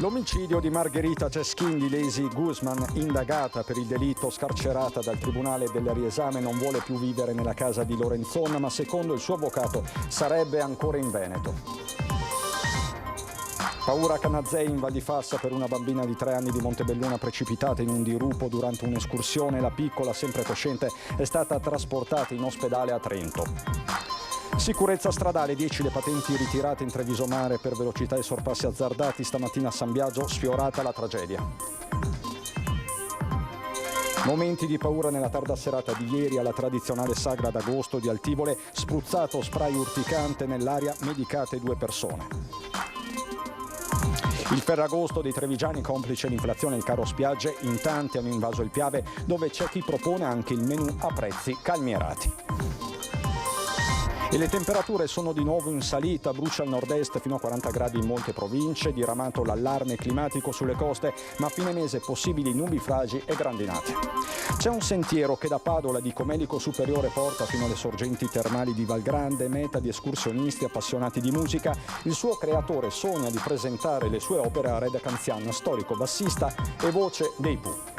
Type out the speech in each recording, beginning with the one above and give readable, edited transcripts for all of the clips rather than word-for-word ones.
L'omicidio di Margherita Ceschin di Lazy Guzman, indagata per il delitto, scarcerata dal Tribunale del riesame, non vuole più vivere nella casa di Lorenzon, ma secondo il suo avvocato sarebbe ancora in Veneto. Paura a Canazei in Val di Fassa per una bambina di 3 anni di Montebelluna precipitata in un dirupo durante un'escursione. La piccola, sempre cosciente, è stata trasportata in ospedale a Trento. Sicurezza stradale, 10 le patenti ritirate in Treviso Mare per velocità e sorpassi azzardati. Stamattina a San Biagio sfiorata la tragedia. Momenti di paura nella tarda serata di ieri alla tradizionale sagra d'agosto di Altivole. Spruzzato spray urticante nell'aria, medicate 2 persone. Il Ferragosto dei trevigiani, complice l'inflazione e il caro spiagge, in tanti hanno invaso il Piave, dove c'è chi propone anche il menù a prezzi calmierati. E le temperature sono di nuovo in salita, brucia al nord-est fino a 40 gradi in molte province, diramato l'allarme climatico sulle coste, ma a fine mese possibili nubifragi e grandinate. C'è un sentiero che da Padola di Comelico Superiore porta fino alle sorgenti termali di Valgrande, meta di escursionisti appassionati di musica. Il suo creatore sogna di presentare le sue opere a Reda Canzian, storico bassista e voce dei Pooh.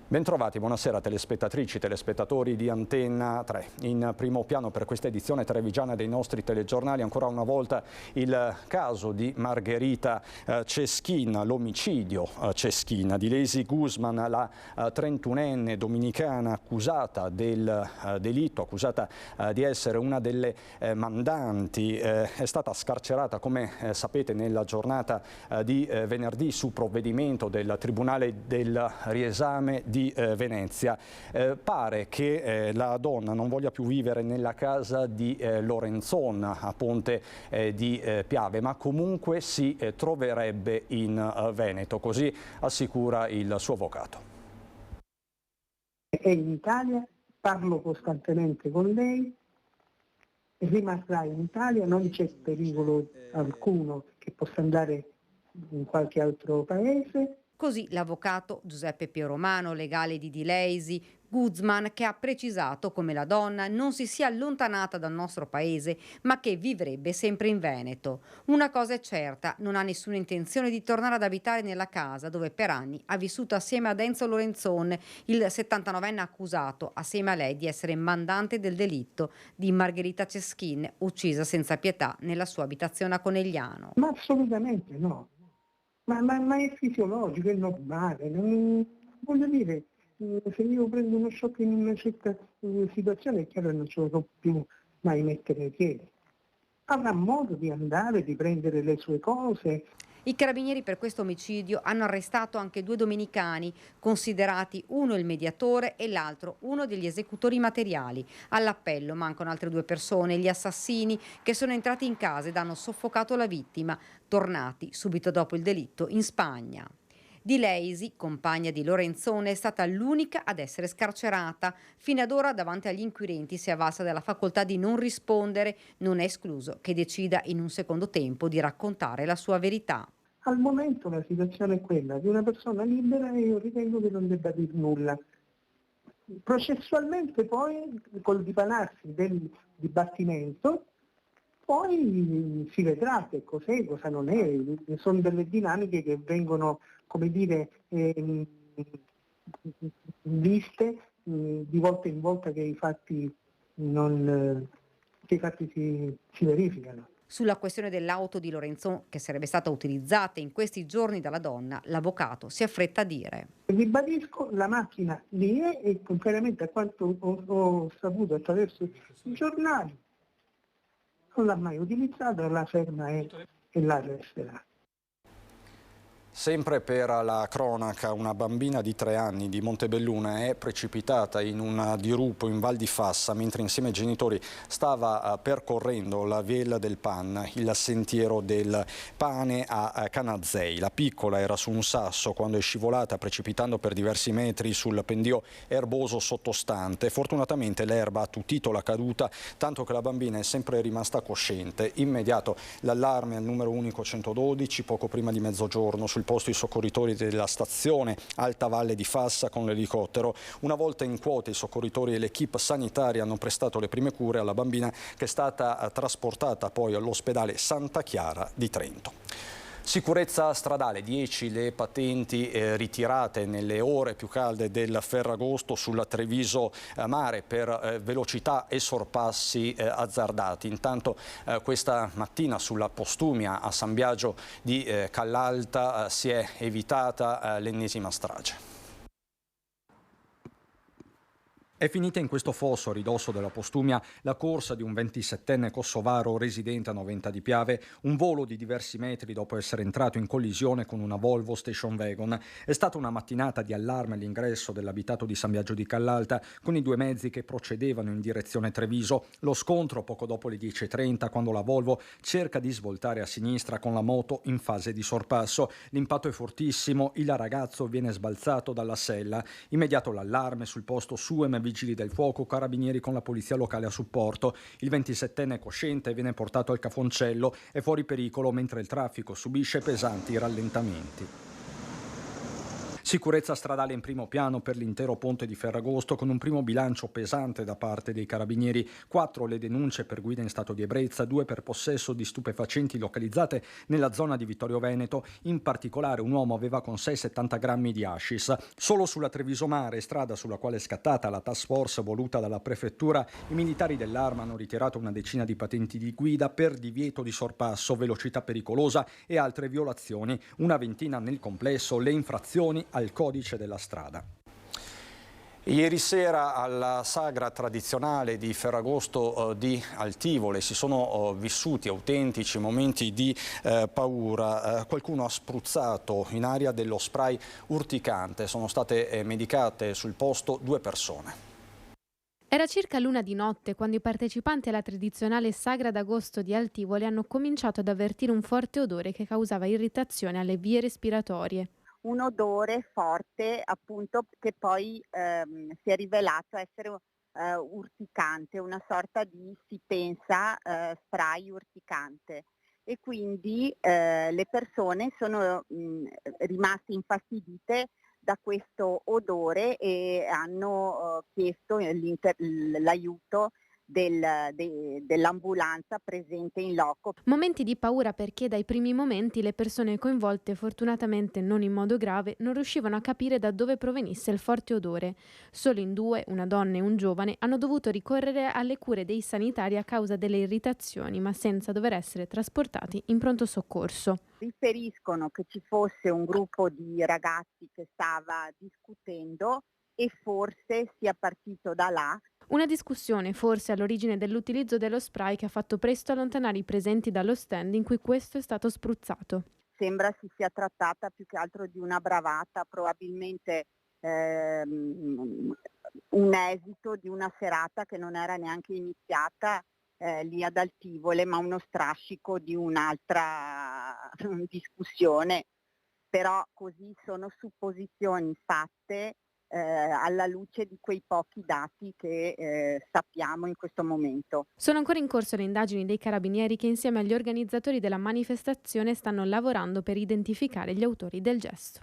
Bentrovati, buonasera telespettatrici, telespettatori di Antenna 3. In primo piano per questa edizione trevigiana dei nostri telegiornali ancora una volta il caso di Margherita Ceschin, l'omicidio Ceschin di Lazy Guzman, la 31enne dominicana accusata del delitto, accusata di essere una delle mandanti. È stata scarcerata, come sapete, nella giornata di venerdì su provvedimento del Tribunale del riesame di Venezia. Pare che la donna non voglia più vivere nella casa di Lorenzon a Ponte di Piave, ma comunque si troverebbe in Veneto, così assicura il suo avvocato. È in Italia, parlo costantemente con lei, rimarrà in Italia, non c'è pericolo alcuno che possa andare in qualche altro paese. Così l'avvocato Giuseppe Pioromano, legale di Lazy Guzman, che ha precisato come la donna non si sia allontanata dal nostro paese, ma che vivrebbe sempre in Veneto. Una cosa è certa, non ha nessuna intenzione di tornare ad abitare nella casa dove per anni ha vissuto assieme ad Enzo Lorenzon, il 79enne accusato, assieme a lei, di essere mandante del delitto di Margherita Ceschin, uccisa senza pietà nella sua abitazione a Conegliano. Ma assolutamente no. Ma è fisiologico, è normale, voglio dire, se io prendo uno shock in una certa situazione è chiaro che non ce lo so più mai mettere ai piedi. Avrà modo di andare, di prendere le sue cose. I carabinieri per questo omicidio hanno arrestato anche 2 dominicani, considerati uno il mediatore e l'altro uno degli esecutori materiali. All'appello mancano altre 2 persone, gli assassini che sono entrati in casa ed hanno soffocato la vittima, tornati subito dopo il delitto in Spagna. Di Lazy, compagna di Lorenzone, è stata l'unica ad essere scarcerata. Fino ad ora davanti agli inquirenti si è avvalsa della facoltà di non rispondere. Non è escluso che decida in un secondo tempo di raccontare la sua verità. Al momento la situazione è quella di una persona libera e io ritengo che non debba dire nulla. Processualmente poi, col dipanarsi del dibattimento, poi si vedrà che cos'è, cosa non è. Sono delle dinamiche che vengono, come dire, viste di volta in volta che i fatti si verificano. Sulla questione dell'auto di Lorenzon, che sarebbe stata utilizzata in questi giorni dalla donna, l'avvocato si affretta a dire: ribadisco, la macchina lì è, e contrariamente a quanto ho saputo attraverso i giornali, non l'ha mai utilizzata, la ferma e la resterà. Sempre per la cronaca, una bambina di 3 anni di Montebelluna è precipitata in un dirupo in Val di Fassa mentre insieme ai genitori stava percorrendo la Via del Pan, il sentiero del pane a Canazei. La piccola era su un sasso quando è scivolata, precipitando per diversi metri sul pendio erboso sottostante. Fortunatamente l'erba ha attutito la caduta, tanto che la bambina è sempre rimasta cosciente. Immediato l'allarme al numero unico 112, poco prima di mezzogiorno sul sul posto i soccorritori della stazione Alta Valle di Fassa con l'elicottero. Una volta in quota i soccorritori e l'equipe sanitaria hanno prestato le prime cure alla bambina, che è stata trasportata poi all'ospedale Santa Chiara di Trento. Sicurezza stradale, 10 le patenti ritirate nelle ore più calde del Ferragosto sulla Treviso Mare per velocità e sorpassi azzardati. Intanto questa mattina sulla Postumia a San Biagio di Callalta si è evitata l'ennesima strage. È finita in questo fosso a ridosso della Postumia la corsa di un 27enne kosovaro residente a Noventa di Piave, un volo di diversi metri dopo essere entrato in collisione con una Volvo Station Wagon. È stata una mattinata di allarme all'ingresso dell'abitato di San Biagio di Callalta, con i due mezzi che procedevano in direzione Treviso. Lo scontro poco dopo le 10:30, quando la Volvo cerca di svoltare a sinistra con la moto in fase di sorpasso. L'impatto è fortissimo, il ragazzo viene sbalzato dalla sella. Immediato l'allarme sul posto SUEM, vigili del fuoco, carabinieri con la polizia locale a supporto. Il 27enne è cosciente e viene portato al Cafoncello, è fuori pericolo mentre il traffico subisce pesanti rallentamenti. Sicurezza stradale in primo piano per l'intero ponte di Ferragosto, con un primo bilancio pesante da parte dei carabinieri. 4 le denunce per guida in stato di ebbrezza, 2 per possesso di stupefacenti localizzate nella zona di Vittorio Veneto. In particolare un uomo aveva con sé 70 grammi di hashish. Solo sulla Treviso Mare, strada sulla quale è scattata la task force voluta dalla prefettura, i militari dell'Arma hanno ritirato una decina di patenti di guida per divieto di sorpasso, velocità pericolosa e altre violazioni. Una ventina nel complesso le infrazioni al codice della strada. Ieri sera alla sagra tradizionale di Ferragosto di Altivole si sono vissuti autentici momenti di paura. Qualcuno ha spruzzato in aria dello spray urticante. Sono state medicate sul posto 2 persone. Era circa l'1 di notte quando i partecipanti alla tradizionale sagra d'agosto di Altivole hanno cominciato ad avvertire un forte odore che causava irritazione alle vie respiratorie. Un odore forte, appunto, che poi si è rivelato essere urticante, una sorta di, si pensa, spray urticante. E quindi le persone sono rimaste infastidite da questo odore e hanno chiesto l'aiuto dell'ambulanza presente in loco. Momenti di paura perché dai primi momenti le persone coinvolte, fortunatamente non in modo grave, non riuscivano a capire da dove provenisse il forte odore. Solo in 2, una donna e un giovane, hanno dovuto ricorrere alle cure dei sanitari a causa delle irritazioni, ma senza dover essere trasportati in pronto soccorso. Riferiscono che ci fosse un gruppo di ragazzi che stava discutendo e forse sia partito da là. Una discussione forse all'origine dell'utilizzo dello spray che ha fatto presto allontanare i presenti dallo stand in cui questo è stato spruzzato. Sembra si sia trattata più che altro di una bravata, probabilmente un esito di una serata che non era neanche iniziata lì ad Altivole, ma uno strascico di un'altra discussione. Però così sono supposizioni fatte alla luce di quei pochi dati che sappiamo in questo momento. Sono ancora in corso le indagini dei carabinieri che insieme agli organizzatori della manifestazione stanno lavorando per identificare gli autori del gesto.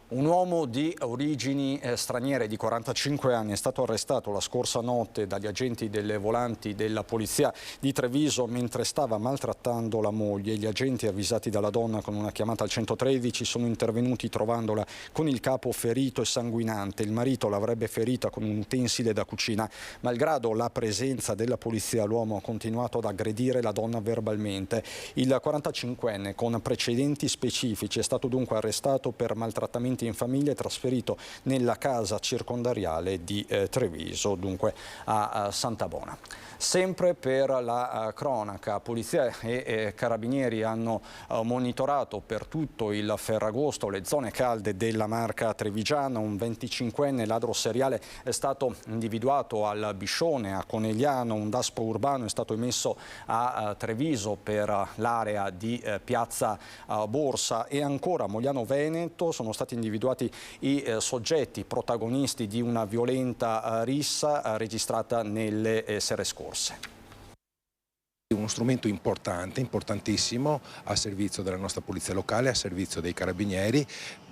Un uomo di origini straniere di 45 anni è stato arrestato la scorsa notte dagli agenti delle volanti della polizia di Treviso mentre stava maltrattando la moglie. Gli agenti, avvisati dalla donna con una chiamata al 113, sono intervenuti trovandola con il capo ferito e sanguinante. Il marito l'avrebbe ferita con un utensile da cucina. Malgrado la presenza della polizia, l'uomo ha continuato ad aggredire la donna verbalmente. Il 45enne, con precedenti specifici, è stato dunque arrestato per maltrattamenti in famiglia e trasferito nella casa circondariale di Treviso, dunque a Santabona. Sempre per la cronaca, polizia e carabinieri hanno monitorato per tutto il Ferragosto le zone calde della Marca trevigiana. Un 25enne ladro seriale è stato individuato al Biscione, a Conegliano. Un daspo urbano è stato emesso a Treviso per l'area di Piazza Borsa, e ancora a Mogliano Veneto sono stati individuati i soggetti protagonisti di una violenta rissa registrata nelle sere scorse. Uno strumento importante, importantissimo, a servizio della nostra polizia locale, a servizio dei carabinieri,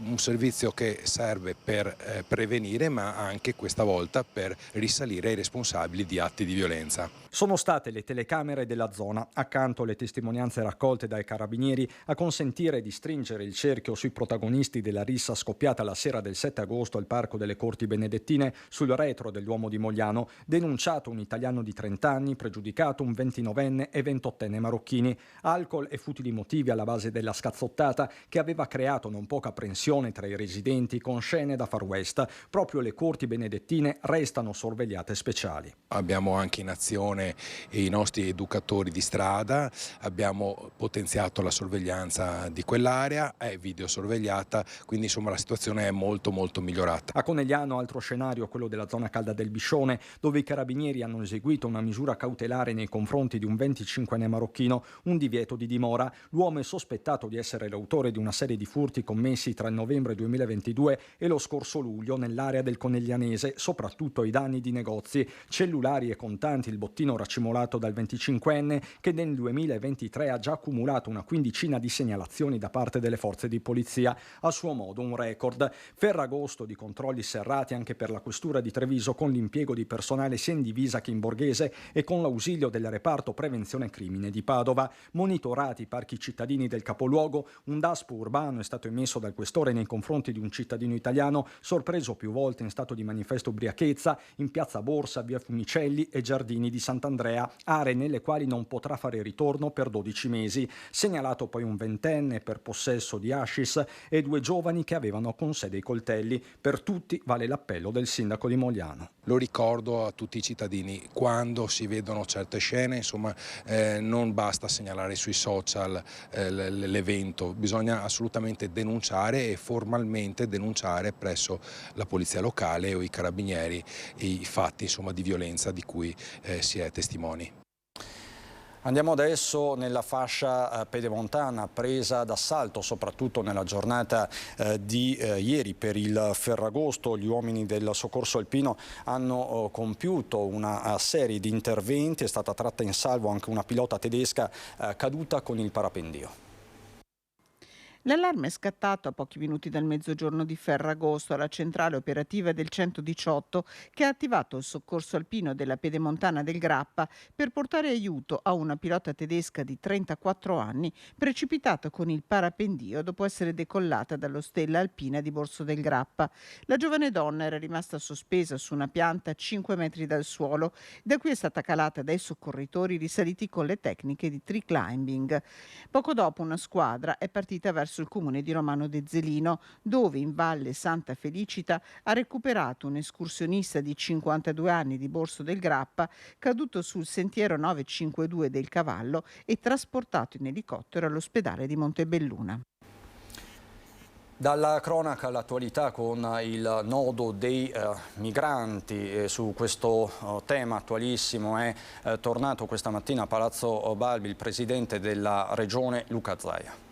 un servizio che serve per prevenire ma anche questa volta per risalire ai responsabili di atti di violenza. Sono state le telecamere della zona, accanto alle testimonianze raccolte dai carabinieri, a consentire di stringere il cerchio sui protagonisti della rissa scoppiata la sera del 7 agosto al Parco delle Corti Benedettine sul retro dell'uomo di Mogliano, denunciato un italiano di 30 anni, pregiudicato un 29enne e 28enne marocchini. Alcol e futili motivi alla base della scazzottata che aveva creato non poca apprensione tra i residenti con scene da Far West. Proprio le Corti Benedettine restano sorvegliate speciali. Abbiamo anche in azione i nostri educatori di strada, abbiamo potenziato la sorveglianza di quell'area, è videosorvegliata, quindi insomma la situazione è molto migliorata. A Conegliano altro scenario, quello della zona calda del Biscione, dove i carabinieri hanno eseguito una misura cautelare nei confronti di un 25enne marocchino, un divieto di dimora. L'uomo è sospettato di essere l'autore di una serie di furti commessi tra il novembre 2022 e lo scorso luglio nell'area del Coneglianese, soprattutto ai danni di negozi, cellulari e contanti, il bottino racimolato dal 25enne che nel 2023 ha già accumulato una quindicina di segnalazioni da parte delle forze di polizia, a suo modo un record. Ferragosto di controlli serrati anche per la questura di Treviso, con l'impiego di personale sia in divisa che in borghese e con l'ausilio del reparto prevenzione crimine di Padova. Monitorati i parchi cittadini del capoluogo, un daspo urbano è stato emesso dal questore nei confronti di un cittadino italiano sorpreso più volte in stato di manifesta ubriachezza in piazza Borsa, via Funicelli e Giardini di Sant'Andrea, aree nelle quali non potrà fare ritorno per 12 mesi. Segnalato poi un 20enne per possesso di hashish e 2 giovani che avevano con sé dei coltelli. Per tutti vale l'appello del sindaco di Mogliano. Lo ricordo a tutti i cittadini, quando si vedono certe scene, insomma, non basta segnalare sui social l'evento, bisogna assolutamente denunciare e formalmente denunciare presso la polizia locale o i carabinieri i fatti, insomma, di violenza di cui si è testimoni. Andiamo adesso nella fascia pedemontana presa d'assalto soprattutto nella giornata di ieri per il Ferragosto. Gli uomini del soccorso alpino hanno compiuto una serie di interventi, è stata tratta in salvo anche una pilota tedesca caduta con il parapendio. L'allarme è scattato a pochi minuti dal mezzogiorno di Ferragosto alla centrale operativa del 118 che ha attivato il soccorso alpino della pedemontana del Grappa per portare aiuto a una pilota tedesca di 34 anni precipitata con il parapendio dopo essere decollata dall'ostella alpina di Borso del Grappa. La giovane donna era rimasta sospesa su una pianta a 5 metri dal suolo, da cui è stata calata dai soccorritori risaliti con le tecniche di tree climbing. Poco dopo una squadra è partita verso il comune di Romano de Zelino, dove in Valle Santa Felicita ha recuperato un escursionista di 52 anni di Borso del Grappa caduto sul sentiero 952 del Cavallo e trasportato in elicottero all'ospedale di Montebelluna. Dalla cronaca all'attualità con il nodo dei migranti. Su questo tema attualissimo è tornato questa mattina a Palazzo Balbi il presidente della regione Luca Zaia.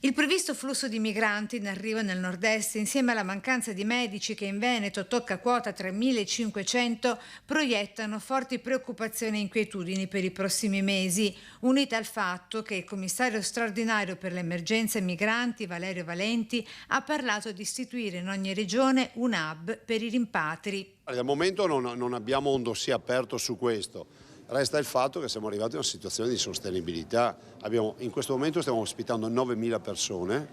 Il previsto flusso di migranti in arrivo nel nord-est, insieme alla mancanza di medici che in Veneto tocca quota 3.500, proiettano forti preoccupazioni e inquietudini per i prossimi mesi, unite al fatto che il commissario straordinario per l'emergenza migranti, Valerio Valenti, ha parlato di istituire in ogni regione un hub per i rimpatri. Al momento non abbiamo un dossier aperto su questo. Resta il fatto che siamo arrivati a una situazione di sostenibilità. In questo momento stiamo ospitando 9.000 persone,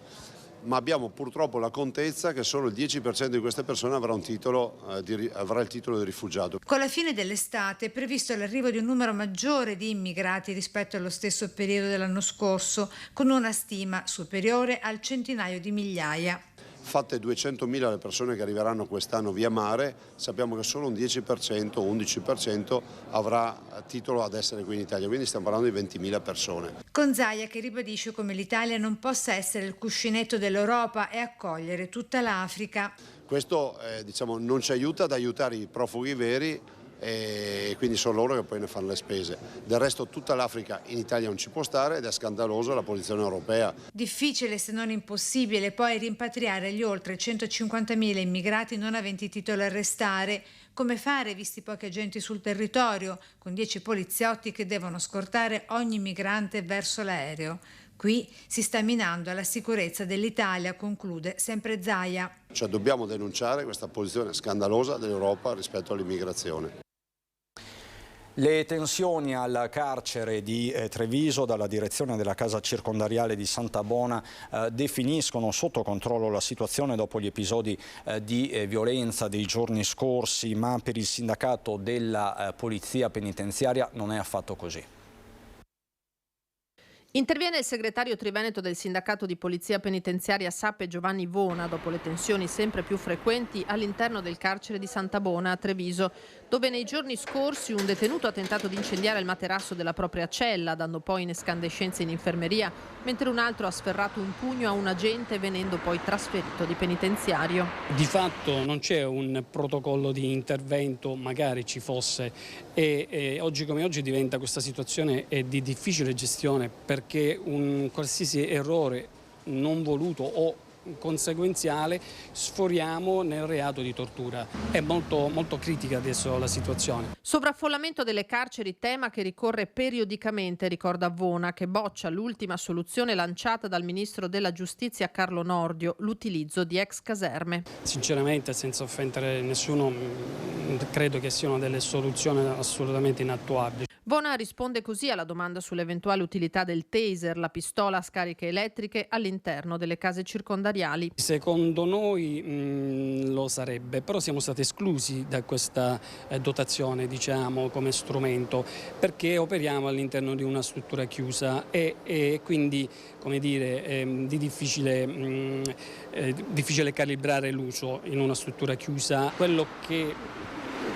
ma abbiamo purtroppo la contezza che solo il 10% di queste persone avrà il titolo di rifugiato. Con la fine dell'estate è previsto l'arrivo di un numero maggiore di immigrati rispetto allo stesso periodo dell'anno scorso, con una stima superiore al centinaio di migliaia. Fatte 200.000 le persone che arriveranno quest'anno via mare, sappiamo che solo un 10% o 11% avrà titolo ad essere qui in Italia, quindi stiamo parlando di 20.000 persone. Con Zaia che ribadisce come l'Italia non possa essere il cuscinetto dell'Europa e accogliere tutta l'Africa. Questo non ci aiuta ad aiutare i profughi veri, e quindi sono loro che poi ne fanno le spese. Del resto tutta l'Africa in Italia non ci può stare ed è scandaloso la posizione europea. Difficile se non impossibile poi rimpatriare gli oltre 150.000 immigrati non aventi titolo a restare, Come fare visti pochi agenti sul territorio, con 10 poliziotti che devono scortare ogni migrante verso l'aereo? Qui si sta minando la sicurezza dell'Italia, conclude sempre Zaia. Cioè dobbiamo denunciare questa posizione scandalosa dell'Europa rispetto all'immigrazione. Le tensioni al carcere di Treviso dalla direzione della casa circondariale di Santabona definiscono sotto controllo la situazione dopo gli episodi di violenza dei giorni scorsi, ma per il sindacato della polizia penitenziaria non è affatto così. Interviene il segretario triveneto del sindacato di polizia penitenziaria SAPE Giovanni Vona dopo le tensioni sempre più frequenti all'interno del carcere di Santabona a Treviso, dove nei giorni scorsi un detenuto ha tentato di incendiare il materasso della propria cella, dando poi in escandescenza in infermeria, mentre un altro ha sferrato un pugno a un agente venendo poi trasferito di penitenziario. Di fatto non c'è un protocollo di intervento, magari ci fosse, e oggi come oggi diventa questa situazione di difficile gestione perché un qualsiasi errore non voluto o conseguenziale sforiamo nel reato di tortura. È molto critica adesso la situazione. Sovraffollamento delle carceri, tema che ricorre periodicamente, ricorda Vona, che boccia l'ultima soluzione lanciata dal ministro della giustizia Carlo Nordio, l'utilizzo di ex caserme. Sinceramente, senza offendere nessuno, credo che siano delle soluzioni assolutamente inattuabili. Vona risponde così alla domanda sull'eventuale utilità del taser, la pistola a scariche elettriche, all'interno delle case circondariali. Secondo noi lo sarebbe, però siamo stati esclusi da questa dotazione, diciamo, come strumento, perché operiamo all'interno di una struttura chiusa e quindi, come dire, di difficile calibrare l'uso in una struttura chiusa. Quello che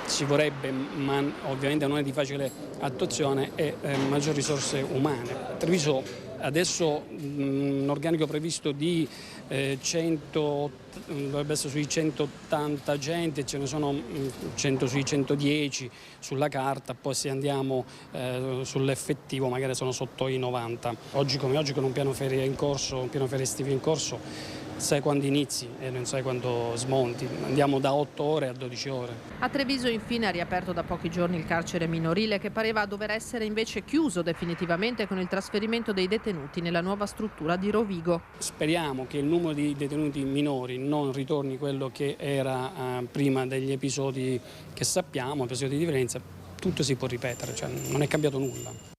ci vorrebbe, ma ovviamente non è di facile attuazione, è maggiori risorse umane. Treviso adesso un organico previsto di 100, dovrebbe essere sui 180 agenti, ce ne sono 100 sui 110 sulla carta, poi se andiamo sull'effettivo magari sono sotto i 90. Oggi come oggi con un piano ferie in corso, un piano ferie estivo in corso, sai quando inizi e non sai quando smonti. Andiamo da 8 ore a 12 ore. A Treviso infine ha riaperto da pochi giorni il carcere minorile che pareva dover essere invece chiuso definitivamente con il trasferimento dei detenuti nella nuova struttura di Rovigo. Speriamo che il numero di detenuti minori non ritorni quello che era prima degli episodi che sappiamo, episodi di violenza. Tutto si può ripetere, cioè non è cambiato nulla.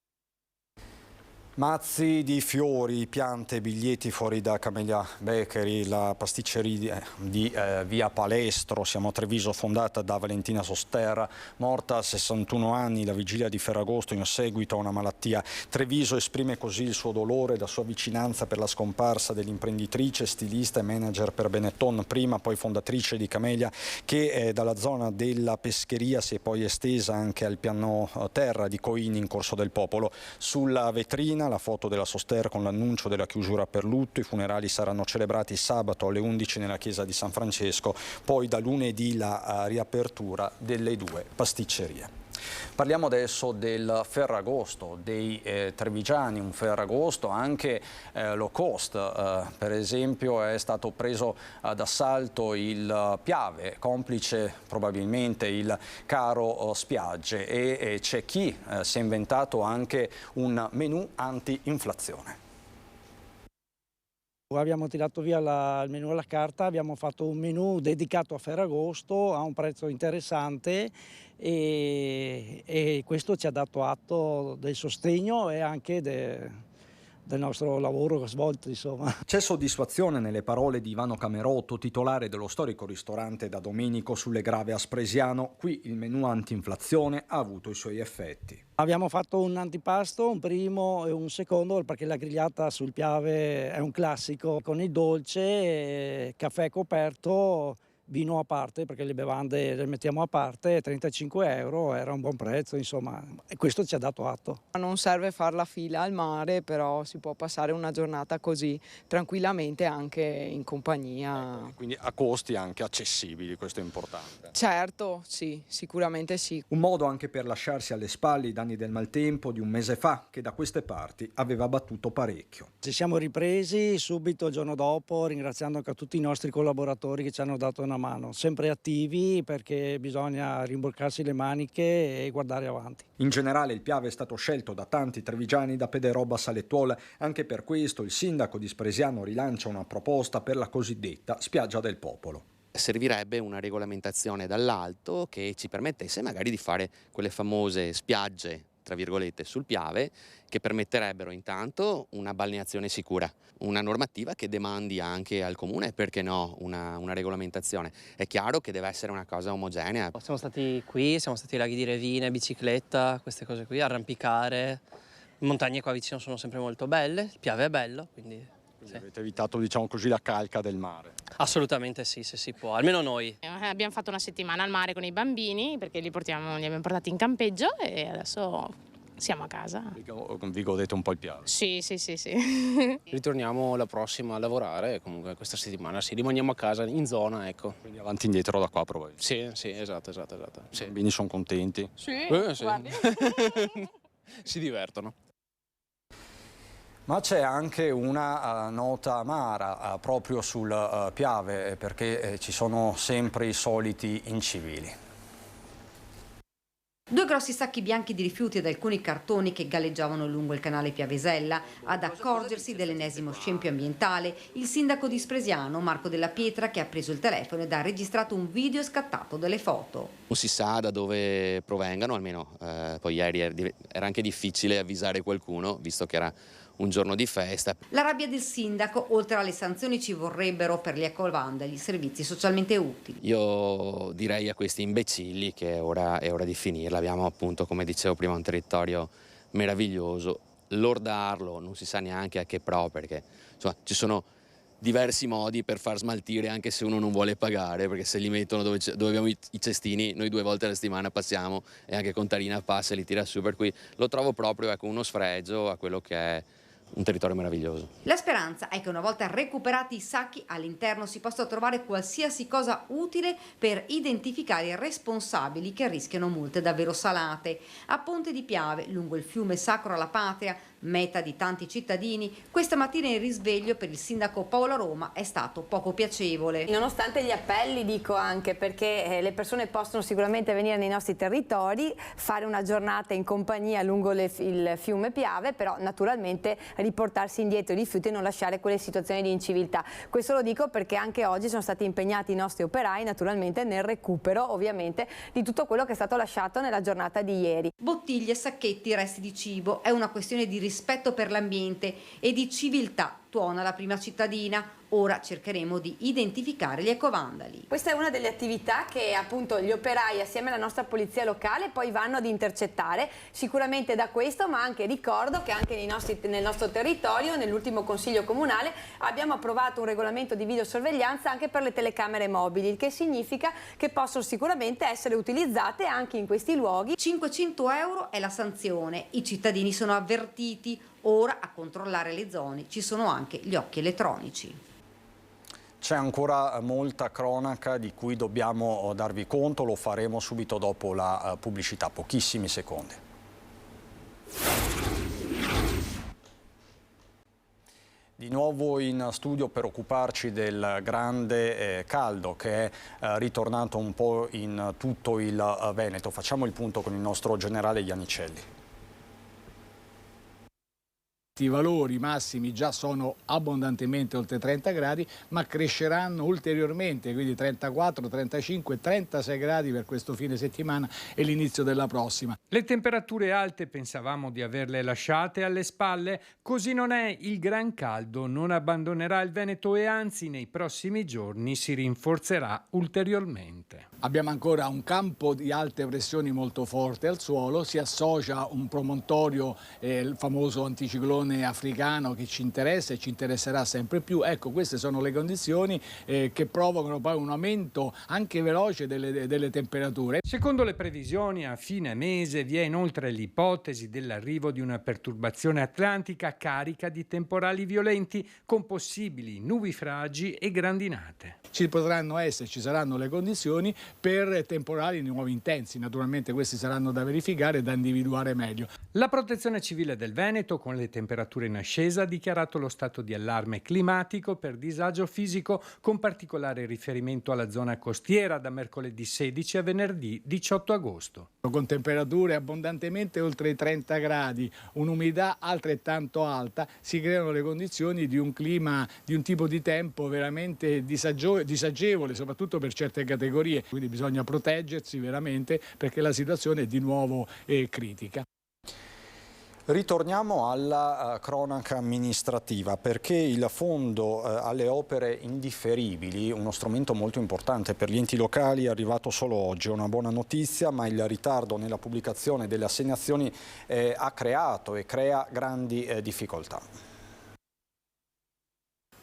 Mazzi di fiori, piante, biglietti fuori da Camellia Bakery, la pasticceria di via Palestro. Siamo a Treviso, fondata da Valentina Soster, morta a 61 anni la vigilia di Ferragosto in seguito a una malattia. Treviso esprime così il suo dolore e la sua vicinanza per la scomparsa dell'imprenditrice, stilista e manager per Benetton, prima poi fondatrice di Camellia, che dalla zona della pescheria si è poi estesa anche al piano terra di Coini in Corso del Popolo. Sulla vetrina la foto della Soster con l'annuncio della chiusura per lutto. I funerali saranno celebrati sabato alle 11 nella chiesa di San Francesco, poi da lunedì la riapertura delle 2 pasticcerie. Parliamo adesso del Ferragosto dei trevigiani, un Ferragosto anche low cost. Per esempio è stato preso d'assalto il Piave, complice probabilmente il caro spiagge, e c'è chi si è inventato anche un menù anti-inflazione. Abbiamo tirato via il menù alla carta, abbiamo fatto un menù dedicato a Ferragosto a un prezzo interessante e questo ci ha dato atto del sostegno e anche del nostro lavoro svolto, insomma. C'è soddisfazione nelle parole di Ivano Camerotto, titolare dello storico ristorante Da Domenico sulle Grave a Spresiano. Qui il menù anti-inflazione ha avuto i suoi effetti. Abbiamo fatto un antipasto, un primo e un secondo, perché la grigliata sul Piave è un classico, con il dolce, caffè coperto, vino a parte, perché le bevande le mettiamo a parte, 35 euro, era un buon prezzo, insomma, e questo ci ha dato atto. Non serve far la fila al mare, però si può passare una giornata così tranquillamente anche in compagnia. Quindi a costi anche accessibili, questo è importante. Certo, sì, sicuramente sì. Un modo anche per lasciarsi alle spalle i danni del maltempo di un mese fa, che da queste parti aveva battuto parecchio. Ci siamo ripresi subito il giorno dopo, ringraziando anche tutti i nostri collaboratori che ci hanno dato una una mano, sempre attivi perché bisogna rimboccarsi le maniche e guardare avanti. In generale il Piave è stato scelto da tanti trevigiani da Pederobba a Salettuola, anche per questo il sindaco di Spresiano rilancia una proposta per la cosiddetta spiaggia del popolo. Servirebbe una regolamentazione dall'alto che ci permettesse magari di fare quelle famose spiagge, tra virgolette, sul Piave, che permetterebbero intanto una balneazione sicura, una normativa che demandi anche al comune, perché no, una regolamentazione. È chiaro che deve essere una cosa omogenea. Siamo stati qui, siamo stati ai laghi di Revine, bicicletta, queste cose qui, arrampicare. Le montagne qua vicino sono sempre molto belle, il Piave è bello, quindi... Sì. Avete evitato, diciamo così, la calca del mare? Assolutamente sì, se si può, almeno noi. Abbiamo fatto una settimana al mare con i bambini perché li abbiamo portati in campeggio e adesso siamo a casa. Vi godete un po' il Piave? Sì. Ritorniamo la prossima a lavorare, comunque questa settimana sì, rimaniamo a casa in zona, ecco. Quindi avanti e indietro da qua probabilmente? Sì, esatto. Sì. I bambini sono contenti? Sì. Si divertono. Ma c'è anche una nota amara proprio sul Piave, perché ci sono sempre i soliti incivili. 2 grossi sacchi bianchi di rifiuti ed alcuni cartoni che galleggiavano lungo il canale Piavesella. Ad accorgersi dell'ennesimo scempio ambientale, il sindaco di Spresiano, Marco Della Pietra, che ha preso il telefono ed ha registrato un video e scattato delle foto. Non si sa da dove provengano, almeno poi ieri era anche difficile avvisare qualcuno, visto che era un giorno di festa. La rabbia del sindaco, oltre alle sanzioni ci vorrebbero per gli ecovandali servizi socialmente utili. Io direi a questi imbecilli che è ora di finirla. Abbiamo appunto, come dicevo prima, un territorio meraviglioso. Lordarlo non si sa neanche a che pro, perché insomma, ci sono diversi modi per far smaltire anche se uno non vuole pagare, perché se li mettono dove abbiamo i cestini, noi 2 volte alla settimana passiamo e anche Contarina passa e li tira su, per cui lo trovo proprio uno sfregio a quello che è un territorio meraviglioso. La speranza è che una volta recuperati i sacchi all'interno si possa trovare qualsiasi cosa utile per identificare i responsabili che rischiano multe davvero salate. A Ponte di Piave, lungo il fiume Sacro alla Patria, meta di tanti cittadini, questa mattina il risveglio per il sindaco Paola Roma è stato poco piacevole. Nonostante gli appelli, dico anche, perché le persone possono sicuramente venire nei nostri territori, fare una giornata in compagnia lungo il fiume Piave, però naturalmente riportarsi indietro i rifiuti e non lasciare quelle situazioni di inciviltà. Questo lo dico perché anche oggi sono stati impegnati i nostri operai naturalmente nel recupero ovviamente di tutto quello che è stato lasciato nella giornata di ieri. Bottiglie, sacchetti, resti di cibo, è una questione di rispetto per l'ambiente e di civiltà, tuona la prima cittadina. Ora cercheremo di identificare gli ecovandali. Questa è una delle attività che appunto gli operai assieme alla nostra polizia locale poi vanno ad intercettare, sicuramente da questo, ma anche ricordo che anche nel nostro territorio, nell'ultimo consiglio comunale, abbiamo approvato un regolamento di videosorveglianza anche per le telecamere mobili, il che significa che possono sicuramente essere utilizzate anche in questi luoghi. 500 euro è la sanzione, i cittadini sono avvertiti, ora a controllare le zone ci sono anche gli occhi elettronici. C'è ancora molta cronaca di cui dobbiamo darvi conto, lo faremo subito dopo la pubblicità, pochissimi secondi. Di nuovo in studio per occuparci del grande caldo che è ritornato un po' in tutto il Veneto. Facciamo il punto con il nostro generale Iannicelli. I valori massimi già sono abbondantemente oltre 30 gradi, ma cresceranno ulteriormente, quindi 34, 35, 36 gradi per questo fine settimana e l'inizio della prossima. Le temperature alte pensavamo di averle lasciate alle spalle, così non è. Il gran caldo non abbandonerà il Veneto e anzi nei prossimi giorni si rinforzerà ulteriormente. Abbiamo ancora un campo di alte pressioni molto forte al suolo, si associa un promontorio, il famoso anticiclone africano che ci interessa e ci interesserà sempre più. Ecco, queste sono le condizioni che provocano poi un aumento anche veloce delle temperature. Secondo le previsioni, a fine mese vi è inoltre l'ipotesi dell'arrivo di una perturbazione atlantica carica di temporali violenti con possibili nubifragi e grandinate. Ci saranno le condizioni per temporali nuovi intensi, naturalmente questi saranno da verificare e da individuare meglio. La Protezione Civile del Veneto, con le temperature temperature in ascesa, ha dichiarato lo stato di allarme climatico per disagio fisico, con particolare riferimento alla zona costiera da mercoledì 16 a venerdì 18 agosto. Con temperature abbondantemente oltre i 30 gradi, un'umidità altrettanto alta, si creano le condizioni di un clima, di un tipo di tempo veramente disagevole, soprattutto per certe categorie. Quindi bisogna proteggersi veramente, perché la situazione è di nuovo critica. Ritorniamo alla cronaca amministrativa, perché il fondo alle opere indifferibili, uno strumento molto importante per gli enti locali, è arrivato solo oggi. È una buona notizia, ma il ritardo nella pubblicazione delle assegnazioni ha creato e crea grandi difficoltà.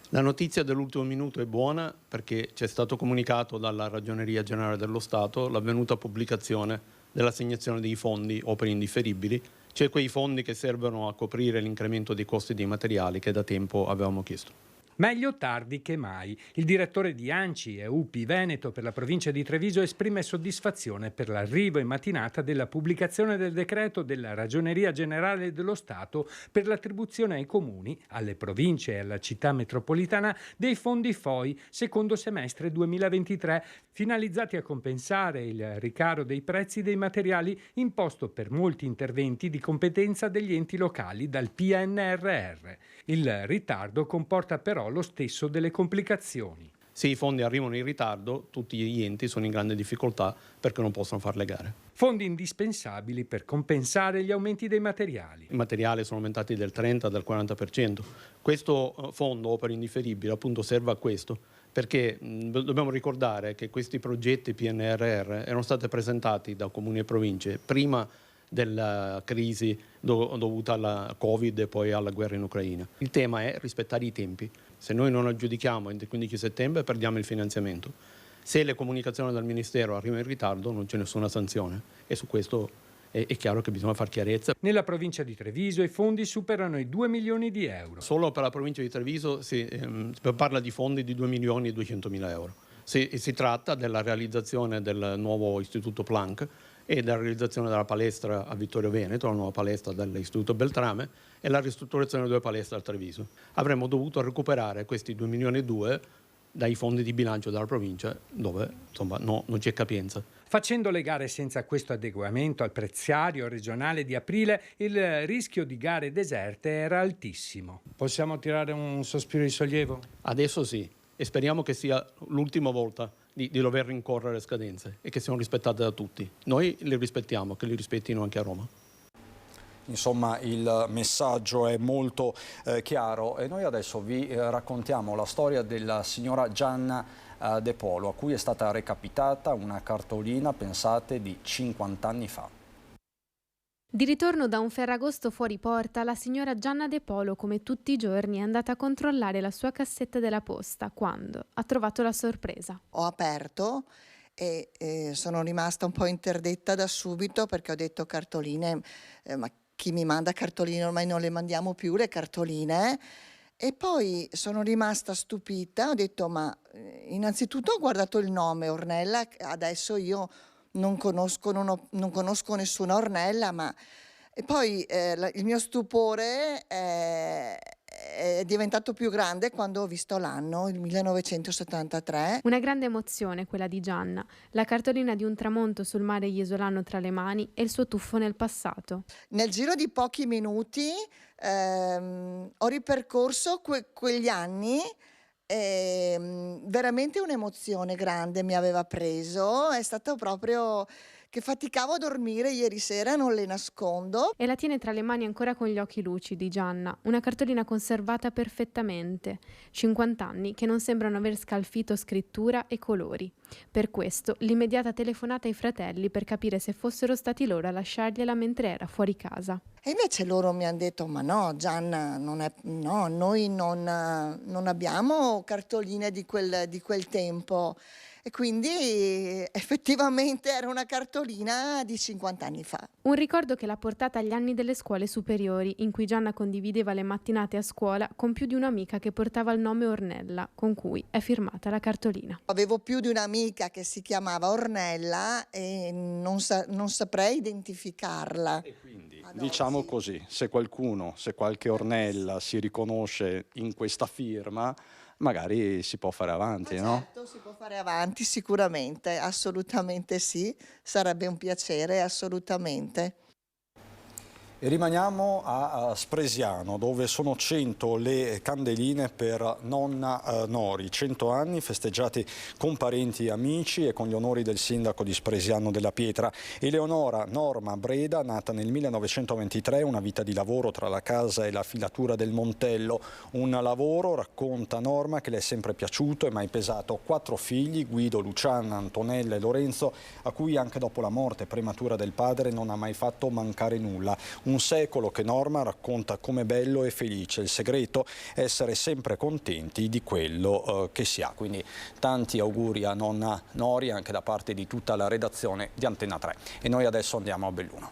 La notizia dell'ultimo minuto è buona, perché ci è stato comunicato dalla Ragioneria Generale dello Stato l'avvenuta pubblicazione dell'assegnazione dei fondi opere indifferibili, cioè quei fondi che servono a coprire l'incremento dei costi dei materiali che da tempo avevamo chiesto. Meglio tardi che mai. Il direttore di ANCI e UPI Veneto per la provincia di Treviso esprime soddisfazione per l'arrivo in mattinata della pubblicazione del decreto della Ragioneria Generale dello Stato per l'attribuzione ai comuni, alle province e alla città metropolitana dei fondi FOI secondo semestre 2023, finalizzati a compensare il ricaro dei prezzi dei materiali imposto per molti interventi di competenza degli enti locali dal PNRR. Il ritardo comporta però lo stesso delle complicazioni. Se i fondi arrivano in ritardo, tutti gli enti sono in grande difficoltà perché non possono fare le gare. Fondi indispensabili per compensare gli aumenti dei materiali. I materiali sono aumentati del 30, del 40%. Questo fondo opere indifferibili appunto serve a questo, perché dobbiamo ricordare che questi progetti PNRR erano stati presentati da comuni e province prima della crisi dovuta alla Covid e poi alla guerra in Ucraina. Il tema è rispettare i tempi. Se noi non aggiudichiamo entro il 15 settembre perdiamo il finanziamento. Se le comunicazioni dal Ministero arrivano in ritardo non c'è nessuna sanzione, e su questo è chiaro che bisogna far chiarezza. Nella provincia di Treviso i fondi superano i 2 milioni di euro. Solo per la provincia di Treviso si parla di fondi di 2 milioni e 200 mila euro. Si tratta della realizzazione del nuovo istituto Planck e della realizzazione della palestra a Vittorio Veneto, la nuova palestra dell'Istituto Beltrame, e la ristrutturazione delle 2 palestre a Treviso. Avremmo dovuto recuperare questi 2 milioni e 2 dai fondi di bilancio della provincia, dove insomma non c'è capienza. Facendo le gare senza questo adeguamento al prezziario regionale di aprile, il rischio di gare deserte era altissimo. Possiamo tirare un sospiro di sollievo? Adesso sì, e speriamo che sia l'ultima volta di dover rincorrere le scadenze e che siano rispettate da tutti. Noi le rispettiamo, che li rispettino anche a Roma. Insomma, il messaggio è molto chiaro, e noi adesso vi raccontiamo la storia della signora Gianna De Polo, a cui è stata recapitata una cartolina, pensate, di 50 anni fa. Di ritorno da un Ferragosto fuori porta, la signora Gianna De Polo, come tutti i giorni, è andata a controllare la sua cassetta della posta quando ha trovato la sorpresa. Ho aperto e sono rimasta un po' interdetta da subito, perché ho detto cartoline, ma chi mi manda cartoline? Ormai non le mandiamo più le cartoline. E poi sono rimasta stupita, ho detto ma innanzitutto ho guardato il nome Ornella, adesso io non conosco nessuna Ornella, ma e poi il mio stupore è diventato più grande quando ho visto l'anno, il 1973. Una grande emozione quella di Gianna, la cartolina di un tramonto sul mare iesolano tra le mani e il suo tuffo nel passato. Nel giro di pochi minuti ho ripercorso quegli anni. Veramente un'emozione grande mi aveva preso, è stato proprio che faticavo a dormire ieri sera, non le nascondo. E la tiene tra le mani ancora con gli occhi lucidi Gianna, una cartolina conservata perfettamente, 50 anni che non sembrano aver scalfito scrittura e colori. Per questo l'immediata telefonata ai fratelli per capire se fossero stati loro a lasciargliela mentre era fuori casa. E invece loro mi hanno detto ma no Gianna, no, noi non abbiamo cartoline di quel tempo. E quindi effettivamente era una cartolina di 50 anni fa. Un ricordo che l'ha portata agli anni delle scuole superiori, in cui Gianna condivideva le mattinate a scuola con più di un'amica che portava il nome Ornella, con cui è firmata la cartolina. Avevo più di un'amica che si chiamava Ornella e non saprei identificarla. E quindi diciamo così, se qualche Ornella si riconosce in questa firma, magari si può fare avanti, no? Certo, si può fare avanti sicuramente, assolutamente sì, sarebbe un piacere, assolutamente. E rimaniamo a Spresiano, dove sono 100 le candeline per nonna Nori, 100 anni festeggiati con parenti e amici e con gli onori del sindaco di Spresiano della Pietra. Eleonora Norma Breda, nata nel 1923, una vita di lavoro tra la casa e la filatura del Montello. Un lavoro, racconta Norma, che le è sempre piaciuto e mai pesato. 4 figli, Guido, Luciana, Antonella e Lorenzo, a cui anche dopo la morte prematura del padre non ha mai fatto mancare nulla. Un secolo che Norma racconta come bello e felice. Il segreto è essere sempre contenti di quello che si ha. Quindi tanti auguri a nonna Nori anche da parte di tutta la redazione di Antenna 3. E noi adesso andiamo a Belluno.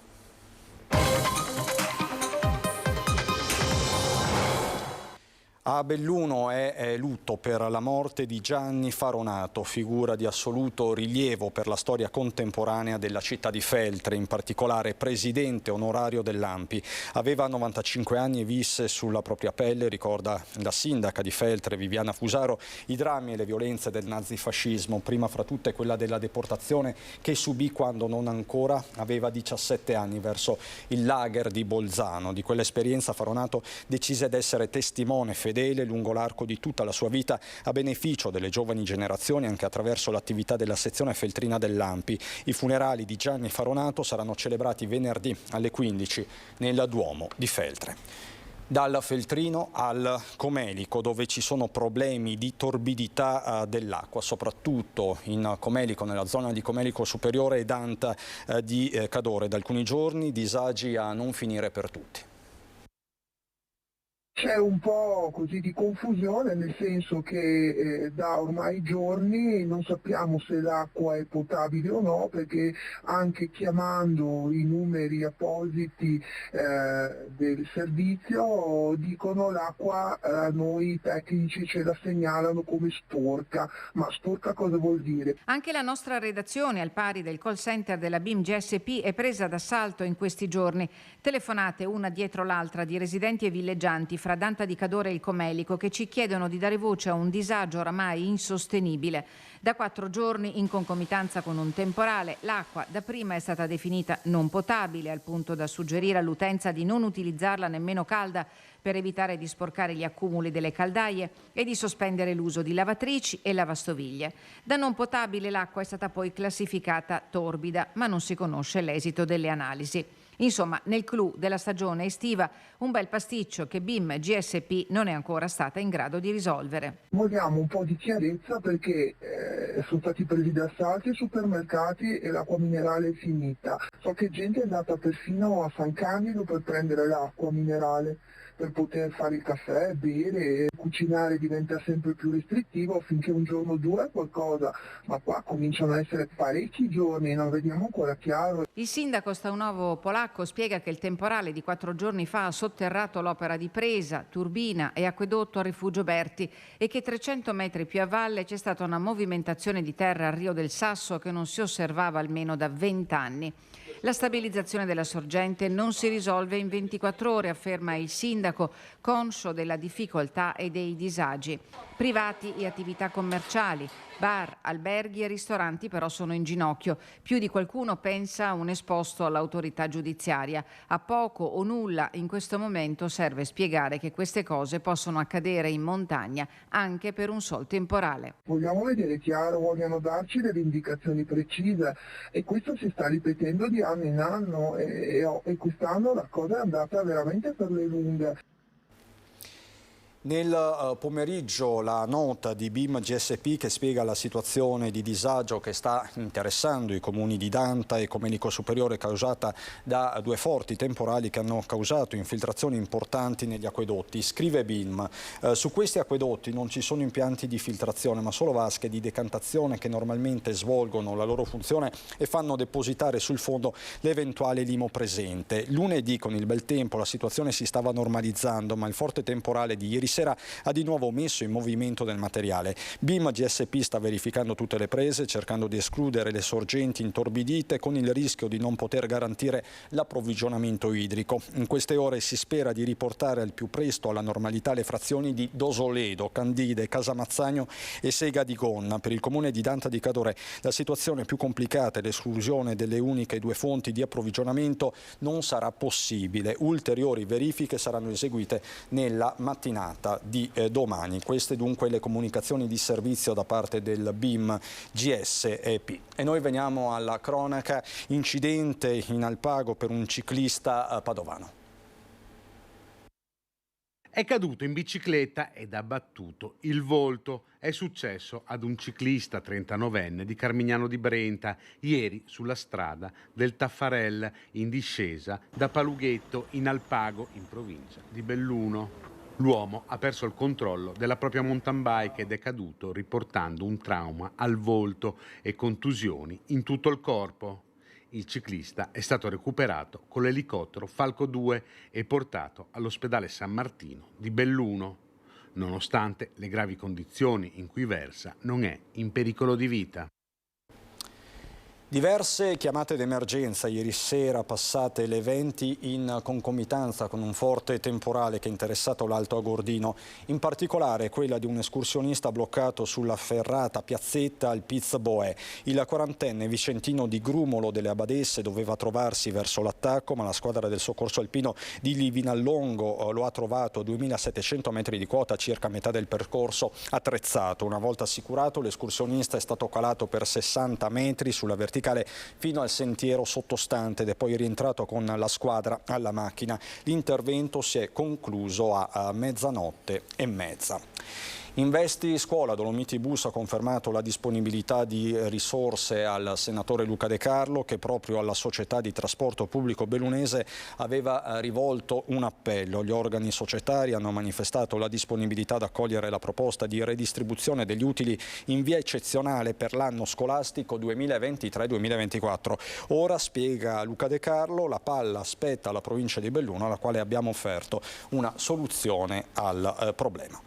A Belluno è lutto per la morte di Gianni Faronato, figura di assoluto rilievo per la storia contemporanea della città di Feltre, in particolare presidente onorario dell'ANPI. Aveva 95 anni e visse sulla propria pelle, ricorda la sindaca di Feltre, Viviana Fusaro, i drammi e le violenze del nazifascismo, prima fra tutte quella della deportazione che subì quando non ancora aveva 17 anni verso il lager di Bolzano. Di quell'esperienza Faronato decise d'essere testimone fedele lungo l'arco di tutta la sua vita a beneficio delle giovani generazioni anche attraverso l'attività della sezione feltrina dell'ANPI. I funerali di Gianni Faronato saranno celebrati venerdì alle 15 nel Duomo di Feltre. Dal Feltrino al Comelico, dove ci sono problemi di torbidità dell'acqua, soprattutto in Comelico, nella zona di Comelico Superiore e Danta di Cadore. Da alcuni giorni disagi a non finire per tutti. C'è un po' così di confusione, nel senso che da ormai giorni non sappiamo se l'acqua è potabile o no, perché anche chiamando i numeri appositi del servizio dicono l'acqua, noi tecnici ce la segnalano come sporca. Ma sporca cosa vuol dire? Anche la nostra redazione, al pari del call center della BIM GSP, è presa d'assalto in questi giorni. Telefonate una dietro l'altra di residenti e villeggianti fra Danta di Cadore e il Comelico che ci chiedono di dare voce a un disagio oramai insostenibile. Da 4 giorni, in concomitanza con un temporale, l'acqua dapprima è stata definita non potabile, al punto da suggerire all'utenza di non utilizzarla nemmeno calda per evitare di sporcare gli accumuli delle caldaie e di sospendere l'uso di lavatrici e lavastoviglie. Da non potabile l'acqua è stata poi classificata torbida, ma non si conosce l'esito delle analisi. Insomma, nel clou della stagione estiva, un bel pasticcio che BIM GSP non è ancora stata in grado di risolvere. Vogliamo un po' di chiarezza perché sono stati presi d'assalto i supermercati e l'acqua minerale è finita. So che gente è andata perfino a San Candido per prendere l'acqua minerale, per poter fare il caffè, bere, cucinare diventa sempre più restrittivo finché un giorno o due qualcosa, ma qua cominciano a essere parecchi giorni, non vediamo ancora chiaro. Il sindaco Staunovo Polacco spiega che il temporale di 4 giorni fa ha sotterrato l'opera di presa, turbina e acquedotto a Rifugio Berti e che 300 metri più a valle c'è stata una movimentazione di terra al Rio del Sasso che non si osservava almeno da 20 anni. La stabilizzazione della sorgente non si risolve in 24 ore, afferma il sindaco, conscio della difficoltà e dei disagi. Privati e attività commerciali, bar, alberghi e ristoranti però sono in ginocchio. Più di qualcuno pensa a un esposto all'autorità giudiziaria. A poco o nulla in questo momento serve spiegare che queste cose possono accadere in montagna anche per un sol temporale. Vogliamo vedere chiaro, vogliono darci delle indicazioni precise e questo si sta ripetendo di anno in anno e quest'anno la cosa è andata veramente per le lunghe. Nel pomeriggio la nota di BIM GSP che spiega la situazione di disagio che sta interessando i comuni di Danta e Comelico Superiore causata da 2 forti temporali che hanno causato infiltrazioni importanti negli acquedotti. Scrive BIM, su questi acquedotti non ci sono impianti di filtrazione ma solo vasche di decantazione che normalmente svolgono la loro funzione e fanno depositare sul fondo l'eventuale limo presente. Lunedì con il bel tempo la situazione si stava normalizzando ma il forte temporale di ieri sera ha di nuovo messo in movimento del materiale. BIM GSP sta verificando tutte le prese, cercando di escludere le sorgenti intorbidite con il rischio di non poter garantire l'approvvigionamento idrico. In queste ore si spera di riportare al più presto alla normalità le frazioni di Dosoledo, Candide, Casamazzagno e Sega di Gonna. Per il comune di Danta di Cadore la situazione è più complicata e l'esclusione delle uniche due fonti di approvvigionamento non sarà possibile. Ulteriori verifiche saranno eseguite nella mattinata di domani. Queste dunque le comunicazioni di servizio da parte del BIM GSP. E noi veniamo alla cronaca. Incidente in Alpago per un ciclista padovano. È caduto in bicicletta ed ha battuto il volto. È successo ad un ciclista 39enne di Carmignano di Brenta ieri sulla strada del Taffarel in discesa da Palughetto in Alpago in provincia di Belluno. L'uomo ha perso il controllo della propria mountain bike ed è caduto riportando un trauma al volto e contusioni in tutto il corpo. Il ciclista è stato recuperato con l'elicottero Falco 2 e portato all'ospedale San Martino di Belluno. Nonostante le gravi condizioni in cui versa, non è in pericolo di vita. Diverse chiamate d'emergenza ieri sera passate le 20 in concomitanza con un forte temporale che ha interessato l'Alto Agordino, in particolare quella di un escursionista bloccato sulla ferrata Piazzetta al Piz Boè. Il 40enne vicentino di Grumolo delle Abadesse doveva trovarsi verso l'attacco, ma la squadra del soccorso alpino di Livinallongo lo ha trovato a 2700 metri di quota, circa metà del percorso attrezzato. Una volta assicurato, l'escursionista è stato calato per 60 metri sulla verticale fino al sentiero sottostante ed è poi rientrato con la squadra alla macchina. L'intervento si è concluso a mezzanotte e mezza. Investi Scuola, Dolomiti Bus ha confermato la disponibilità di risorse al senatore Luca De Carlo, che proprio alla società di trasporto pubblico bellunese aveva rivolto un appello. Gli organi societari hanno manifestato la disponibilità ad accogliere la proposta di redistribuzione degli utili in via eccezionale per l'anno scolastico 2023-2024. Ora, spiega Luca De Carlo, la palla spetta alla provincia di Belluno, alla quale abbiamo offerto una soluzione al problema.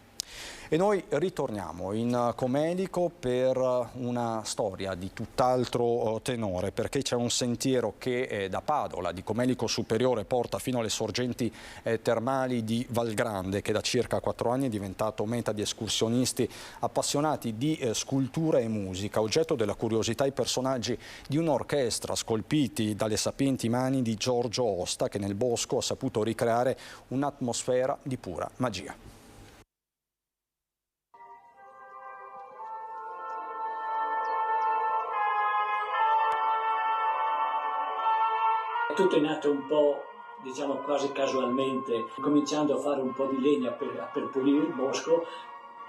E noi ritorniamo in Comelico per una storia di tutt'altro tenore, perché c'è un sentiero che da Padola, di Comelico Superiore, porta fino alle sorgenti termali di Valgrande, che da circa 4 anni è diventato meta di escursionisti appassionati di scultura e musica, oggetto della curiosità i personaggi di un'orchestra scolpiti dalle sapienti mani di Giorgio Osta, che nel bosco ha saputo ricreare un'atmosfera di pura magia. Tutto è nato un po', diciamo quasi casualmente, cominciando a fare un po' di legna per pulire il bosco.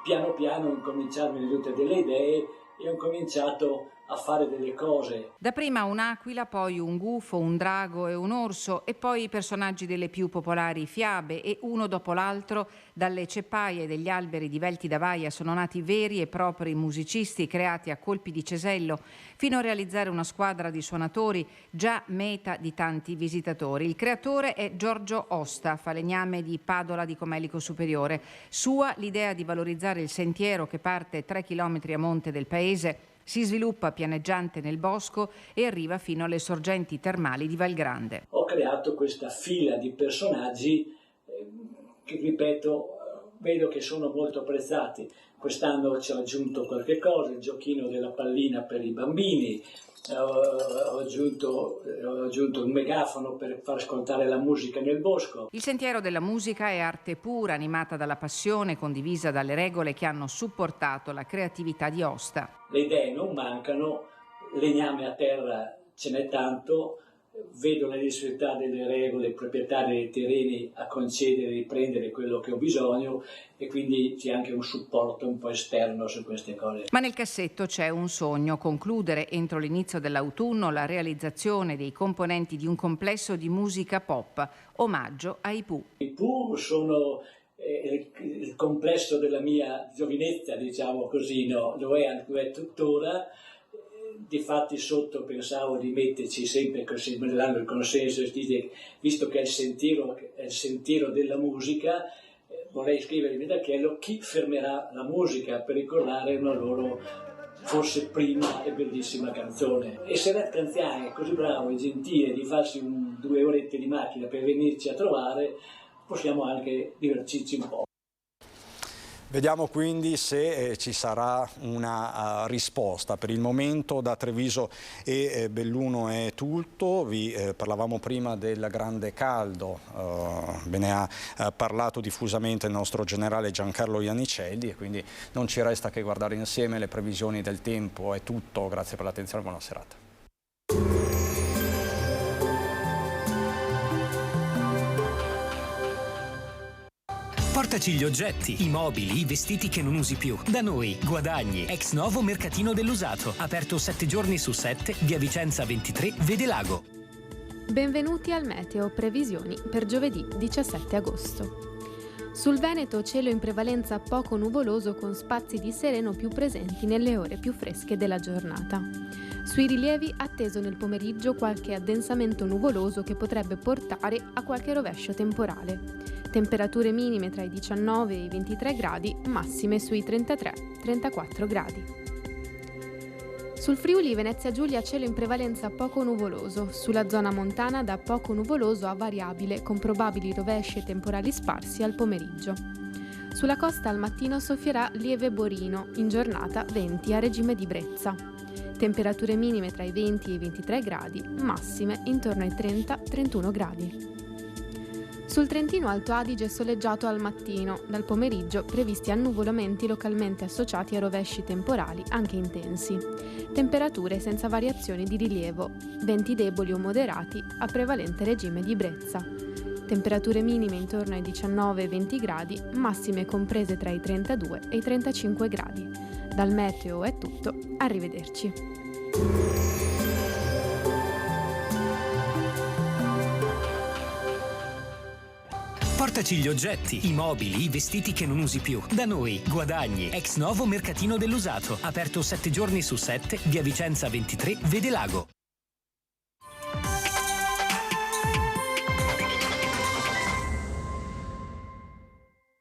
Piano piano ho cominciato a venire delle idee e ho cominciato a fare delle cose. Dapprima un'aquila, poi un gufo, un drago e un orso, e poi i personaggi delle più popolari fiabe, e uno dopo l'altro dalle ceppaie degli alberi divelti da vaia sono nati veri e propri musicisti creati a colpi di cesello, fino a realizzare una squadra di suonatori già meta di tanti visitatori. Il creatore è Giorgio Osta, falegname di Padola di Comelico Superiore. Sua l'idea di valorizzare il sentiero che parte 3 chilometri a monte del paese, si sviluppa pianeggiante nel bosco e arriva fino alle sorgenti termali di Valgrande. Ho creato questa fila di personaggi che, ripeto, vedo che sono molto apprezzati. Quest'anno ci ho aggiunto qualche cosa, il giochino della pallina per i bambini, ho aggiunto un megafono per far ascoltare la musica nel bosco. Il sentiero della musica è arte pura, animata dalla passione, condivisa dalle regole che hanno supportato la creatività di Osta. Le idee non mancano, legname a terra ce n'è tanto, vedo la necessità delle regole proprietarie dei terreni a concedere e riprendere quello che ho bisogno, e quindi c'è anche un supporto un po' esterno su queste cose. Ma nel cassetto c'è un sogno: concludere entro l'inizio dell'autunno la realizzazione dei componenti di un complesso di musica pop, omaggio ai Pooh. I Pooh sono il complesso della mia giovinezza, diciamo così, no? Lo è tuttora. Difatti sotto pensavo di metterci sempre, così me ne danno il consenso, visto che è il sentiero della musica, vorrei scrivere in Metachello chi fermerà la musica per ricordare una loro forse prima e bellissima canzone. E se Red Canziani è così bravo e gentile di farsi 2 orette di macchina per venirci a trovare, possiamo anche divertirci un po'. Vediamo quindi se ci sarà una risposta. Per il momento da Treviso e Belluno è tutto. Vi parlavamo prima del grande caldo, ve ne ha parlato diffusamente il nostro generale Giancarlo Iannicelli e quindi non ci resta che guardare insieme le previsioni del tempo. È tutto, grazie per l'attenzione, buona serata. Portaci gli oggetti, i mobili, i vestiti che non usi più. Da noi, Guadagni, ex novo mercatino dell'usato. Aperto 7 giorni su 7, via Vicenza 23, Vede Lago. Benvenuti al Meteo, previsioni per giovedì 17 agosto. Sul Veneto cielo in prevalenza poco nuvoloso con spazi di sereno più presenti nelle ore più fresche della giornata. Sui rilievi atteso nel pomeriggio qualche addensamento nuvoloso che potrebbe portare a qualche rovescio temporale. Temperature minime tra i 19 e i 23 gradi, massime sui 33-34 gradi. Sul Friuli Venezia Giulia cielo in prevalenza poco nuvoloso, sulla zona montana da poco nuvoloso a variabile con probabili rovesci e temporali sparsi al pomeriggio. Sulla costa al mattino soffierà lieve borino, in giornata venti a regime di brezza. Temperature minime tra i 20 e i 23 gradi, massime intorno ai 30-31 gradi. Sul Trentino Alto Adige soleggiato al mattino, dal pomeriggio previsti annuvolamenti localmente associati a rovesci temporali anche intensi. Temperature senza variazioni di rilievo, venti deboli o moderati a prevalente regime di brezza. Temperature minime intorno ai 19-20 gradi, massime comprese tra i 32 e i 35 gradi. Dal meteo è tutto, arrivederci. Portaci gli oggetti, i mobili, i vestiti che non usi più. Da noi, Guadagni, ex novo mercatino dell'usato. Aperto 7 giorni su 7, via Vicenza 23, Vede Lago.